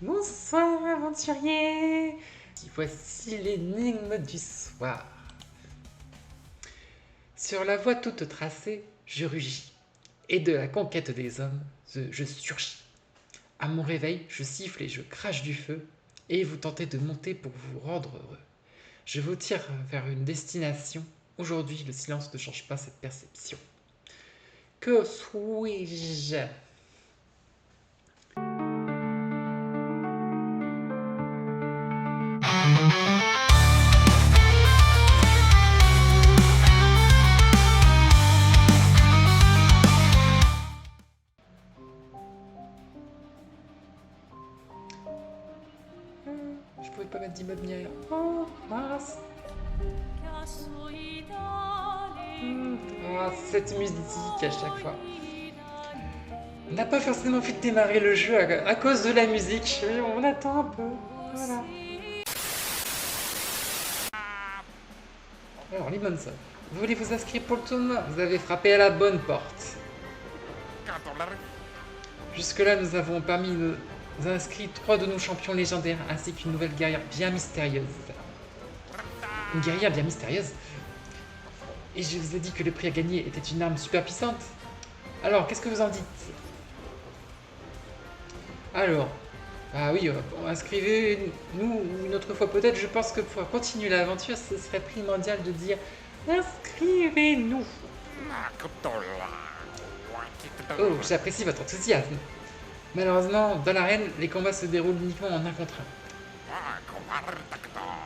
Bonsoir aventurier. Voici l'énigme du soir. Sur la voie toute tracée, je rugis, et de la conquête des hommes, je surgis. À mon réveil, je siffle et je crache du feu, et vous tentez de monter pour vous rendre heureux. Je vous tire vers une destination. Aujourd'hui, le silence ne change pas cette perception. Que suis-je? Je pouvais pas mettre d'immeuble ni rien. Oh, mince. Ah, cette musique à chaque fois. On n'a pas forcément envie de démarrer le jeu à cause de la musique. On attend un peu. Voilà. Alors, Limonson, vous voulez vous inscrire pour le tournoi? Vous avez frappé à la bonne porte. Jusque-là, nous avons parmi nos inscrits 3 de nos champions légendaires ainsi qu'une nouvelle guerrière bien mystérieuse. Une guerrière bien mystérieuse? Et je vous ai dit que le prix à gagner était une arme super puissante. Alors, qu'est-ce que vous en dites? Alors, ah oui, inscrivez-nous une autre fois peut-être. Je pense que pour continuer l'aventure, ce serait primordial de dire inscrivez-nous. Oh, j'apprécie votre enthousiasme. Malheureusement, dans l'arène, les combats se déroulent uniquement en un contre un.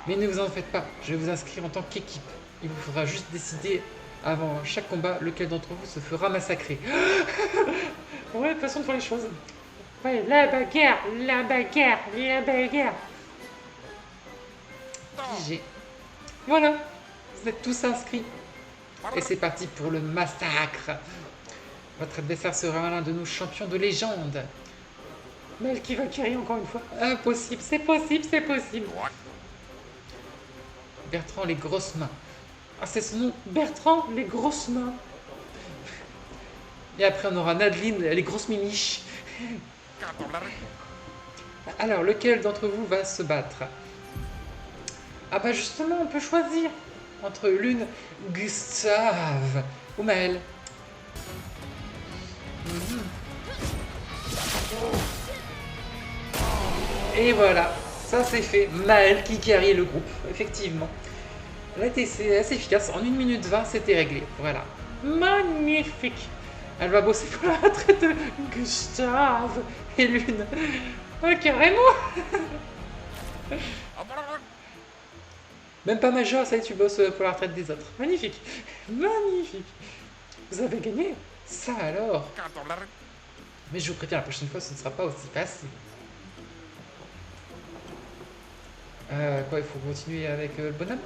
Mais ne vous en faites pas, je vais vous inscrire en tant qu'équipe. Il vous faudra juste décider avant chaque combat lequel d'entre vous se fera massacrer. Ouais, façon de faire les choses. Ouais, la bagarre, la bagarre, la bagarre. Pigé. Voilà, vous êtes tous inscrits. Et c'est parti pour le massacre. Votre adversaire sera l'un de nos champions de légende. Mel qui va carry encore une fois. Impossible, c'est possible, c'est possible. Bertrand les grosses mains. Ah, c'est son nom, Bertrand les grosses mains. Et après on aura Nadeline les grosses mimiches. Alors, lequel d'entre vous va se battre? Ah bah justement, on peut choisir entre l'une, Gustave, ou Maël. Et voilà, ça c'est fait. Maël qui carry le groupe, effectivement. Là, c'est assez efficace. En 1 minute 20, c'était réglé. Voilà. Magnifique. Elle va bosser pour la retraite de Gustave et l'une. Oh, carrément. Même pas major, ça y est, tu bosses pour la retraite des autres. Magnifique. Magnifique. Vous avez gagné. Ça alors. Mais je vous préviens, la prochaine fois, ce ne sera pas aussi facile. Quoi, il faut continuer avec le bonhomme?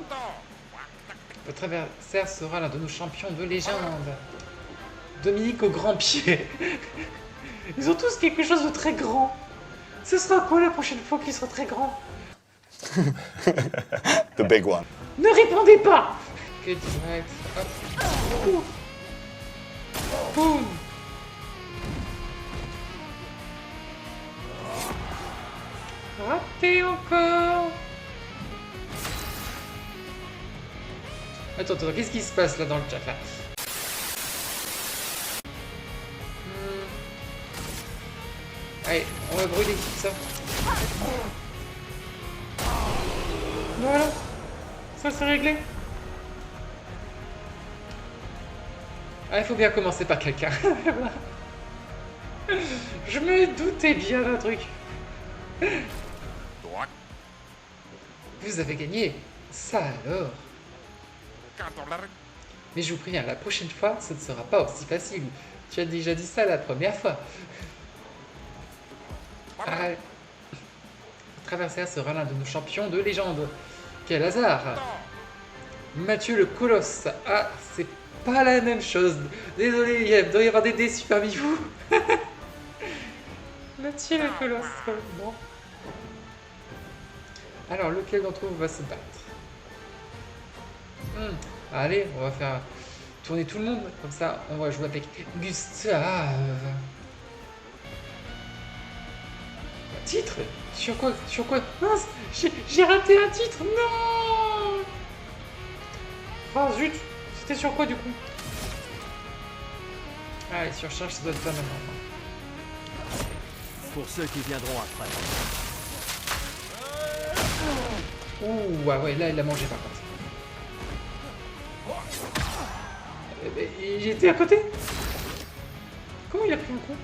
Votre adversaire sera l'un de nos champions de légende. Dominique au grand pied. Ils ont tous quelque chose de très grand. Ce sera quoi la prochaine fois qu'il sera très grand? The big one. Ne répondez pas. Que direct. Hop. Boum. Raté encore. Attends, qu'est-ce qui se passe là dans le chat là? Allez, on va brûler tout ça. Voilà, ça c'est réglé. Ah, il faut bien commencer par quelqu'un. Je me doutais bien d'un truc. Vous avez gagné. Ça alors. Mais je vous préviens, la prochaine fois, ce ne sera pas aussi facile. Tu as déjà dit ça la première fois. Ah, votre adversaire sera l'un de nos champions de légende. Quel hasard! Mathieu le Colosse. Ah, c'est pas la même chose. Désolé, il doit y avoir des déçus parmi vous. Mathieu le Colosse. Bon. Alors, lequel d'entre vous va se battre? Allez, on va faire tourner tout le monde. Comme ça, on va jouer avec Gustave. Titre? Sur quoi? Sur quoi? Mince, j'ai raté un titre. Non. Ah zut. C'était sur quoi du coup? Allez, surcharge, ça doit être pas maintenant. Pour ceux qui viendront après. Ouh, ouais, là, il a mangé par contre. Il était à côté? Comment il a pris un coup?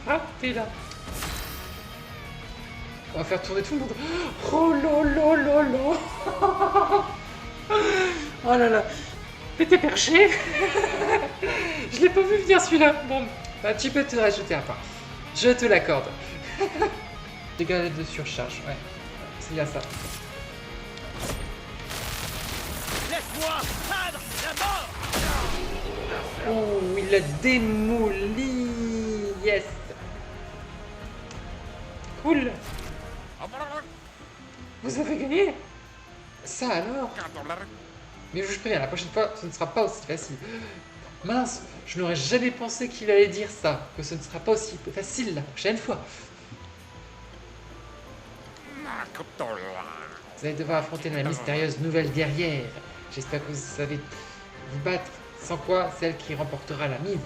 Ah, t'es là. On va faire tourner tout le monde. Oh là là là là. Oh là là. Mais t'es perché. Je l'ai pas vu venir celui-là. Bon, bah, tu peux te rajouter un point. Je te l'accorde. Dégâts de surcharge, ouais. C'est bien ça. Laisse-moi prendre la mort. Oh, il l'a démoli. Yes. Cool. Vous avez gagné. Ça alors. Mais je vous préviens, la prochaine fois, ce ne sera pas aussi facile. Mince, je n'aurais jamais pensé qu'il allait dire ça, que ce ne sera pas aussi facile la prochaine fois. Vous allez devoir affronter la mystérieuse nouvelle guerrière. J'espère que vous savez vous battre, sans quoi celle qui remportera la mise.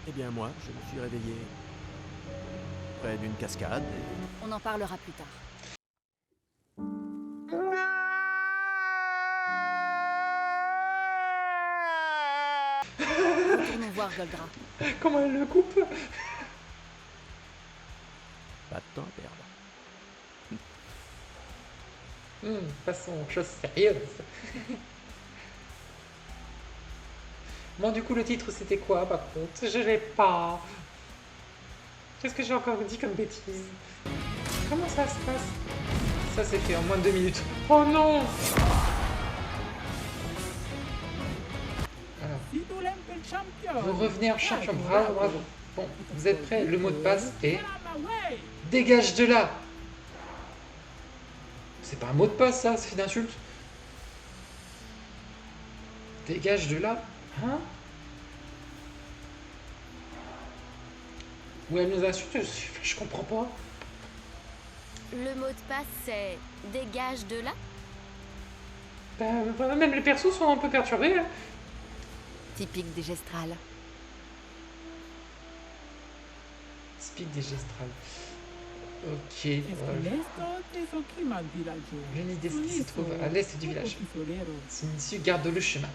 Eh bien moi, je me suis réveillé près d'une cascade et... On en parlera plus tard. Retournons voir Goldratt. Comment elle le coupe? Pas de temps à perdre. Passons aux choses sérieuses. Bon, du coup, le titre, c'était quoi, par contre? Je l'ai pas. Qu'est-ce que j'ai encore dit comme bêtise? Comment ça se passe? Ça, c'est fait en moins de 2 minutes. Oh non! Alors, vous revenez en champion. Bravo, bravo. Bon, vous êtes prêts? Le mot de passe est... Dégage de là! C'est pas un mot de passe, ça, c'est une insulte. Dégage de là. Hein? Ou elle nous insulte, je comprends pas. Le mot de passe, c'est dégage de là. Bah, même les persos sont un peu perturbés. Hein. Typique des gestrales. Speak des gestrales. Ok. L'unité qui se trouve à l'est du village. C'est une issue, garde le chemin.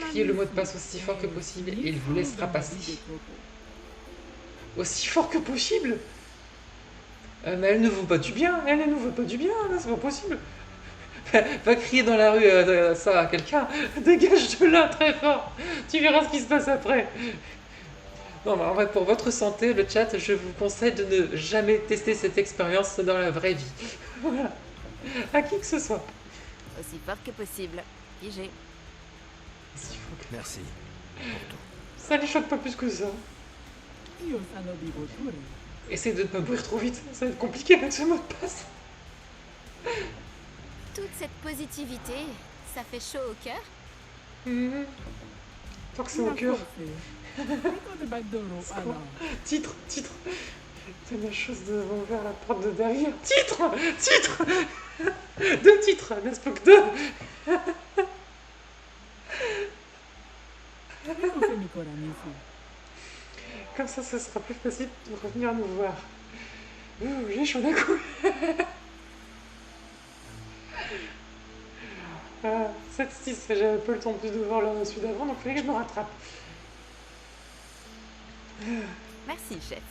Criez le mot de passe aussi fort que possible et il vous laissera passer. Aussi fort que possible? Mais elle ne vaut pas du bien, elle ne nous veut pas du bien, là, c'est pas possible. Va crier dans la rue ça à quelqu'un, dégage de là très fort, tu verras ce qui se passe après. Non, mais en vrai, pour votre santé, le chat, je vous conseille de ne jamais tester cette expérience dans la vraie vie. Voilà. À qui que ce soit. Aussi fort que possible. Figé. Merci. Ça les choque pas plus que ça. Essaye de ne pas mourir trop vite, ça va être compliqué avec ce mot de passe. Toute cette positivité, ça fait chaud au cœur. Tant que c'est au cœur. Titre. C'est la chose de ouvrir la porte de derrière. Titre. 2 titres, n'est-ce pas que 2? Comme ça, ce sera plus facile de revenir nous voir. J'ai chaud d'un coup. 7-6, j'avais pas le temps plus de voir celui d'avant, donc il fallait que je me rattrape. Merci, chef.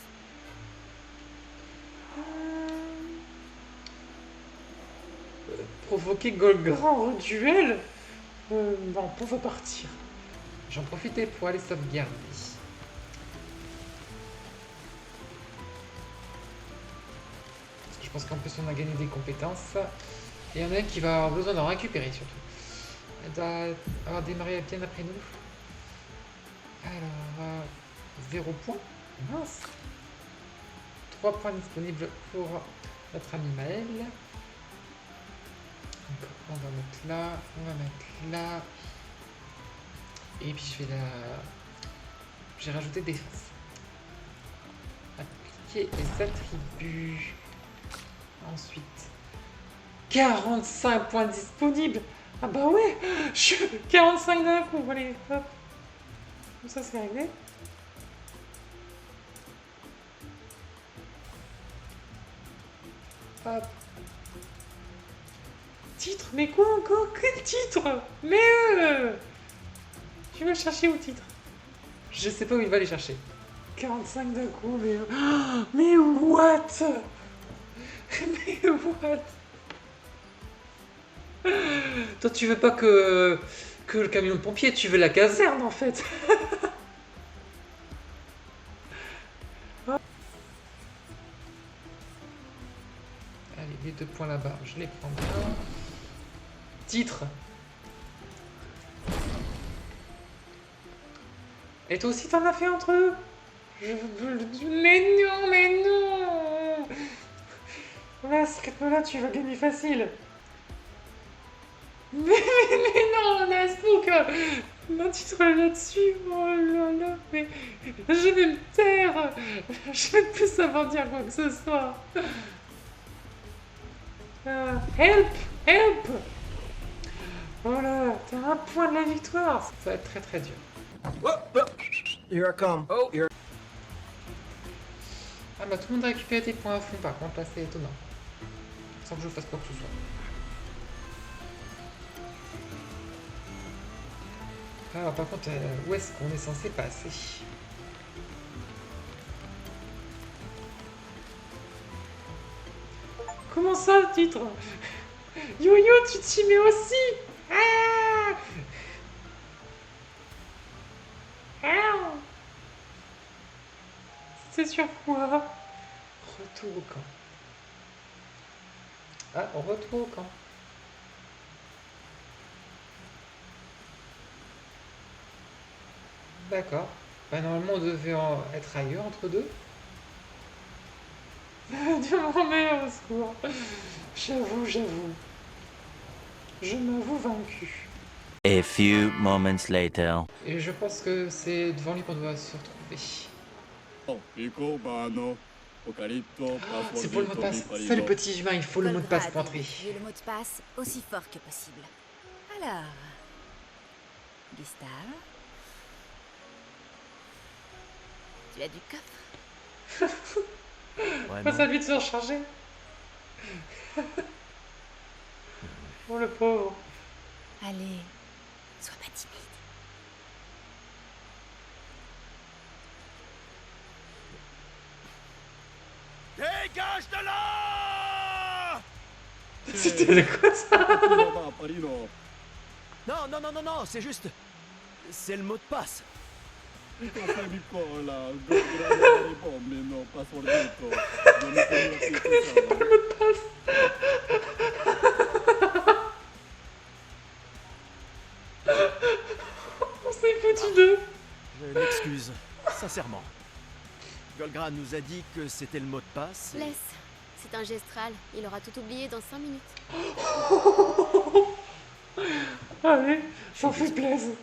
Provoquer Goldratt en duel? Bon, on va partir. J'en profitais pour aller sauvegarder. Je pense qu'en plus on a gagné des compétences. Et il y en a une qui va avoir besoin d'en récupérer surtout. Elle doit avoir démarré bien après nous. Alors, 0 points. Mince. 3 points disponibles pour notre ami Maël. Donc, on va mettre là, on va mettre là. Et puis je vais la... J'ai rajouté défense. Appliquer les attributs. Ensuite, 45 points disponibles. Ah bah ouais, 45 d'un coup. Allez, hop. Comme ça, c'est réglé. Hop. Titre, mais quoi encore? Quel titre? Mais tu vas le chercher où, titre? Je sais pas où il va les chercher. 45 d'un coup, mais... mais what? Mais what? Toi, tu veux pas que le camion de pompier, tu veux la caserne, en fait. Allez, les 2 points là-bas, je les prends bien. Titre. Et toi aussi, t'en as fait entre eux? Mais non, mais non! Là, ce rythme-là, tu vas gagner facile. Mais non, Nasbook! Non, titre là-dessus, oh là là, mais je vais me taire! Je vais plus savoir dire quoi que ce soit. Help! Help! Oh là, t'as un point de la victoire! Ça va être très très dur. Here I come. Oh, here. Ah bah tout le monde a récupéré des points à fond, par contre là c'est étonnant. Sans que je fasse quoi que ce soit. Alors par contre, où est-ce qu'on est censé passer? Comment ça, titre? Yo-yo, tu t'y mets aussi? Ah! Ah! C'est sur quoi? Retour au camp. Ah, retour au camp. D'accord. Bah, normalement, on devait être ailleurs entre deux. Dieu mon mère, au secours. J'avoue. Je m'avoue vaincu. A few moments later. Et je pense que c'est devant lui qu'on doit se retrouver. C'est pour le mot de passe. Ça, le petit humain, il faut le mot de passe pour entrer. J'ai le mot de passe aussi fort que possible. Alors, Gustave, tu as du coffre? Passe à lui de se recharger. Oh le pauvre. Allez, sois pas timide. Dégage de là! C'était le quoi ça? Non, c'est juste... C'est le mot de passe. On s'est foutu d'eux. Je m'excuse, sincèrement. Golgra nous a dit que c'était le mot de passe. Laisse, c'est un gestral. Il aura tout oublié dans 5 minutes. Allez, ça fait plaisir.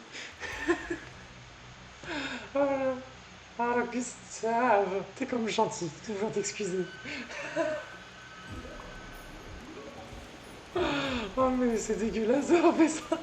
Oh, Gustave, t'es comme gentil, toujours t'excuser. Oh mais c'est dégueulasse d'avoir fait ça.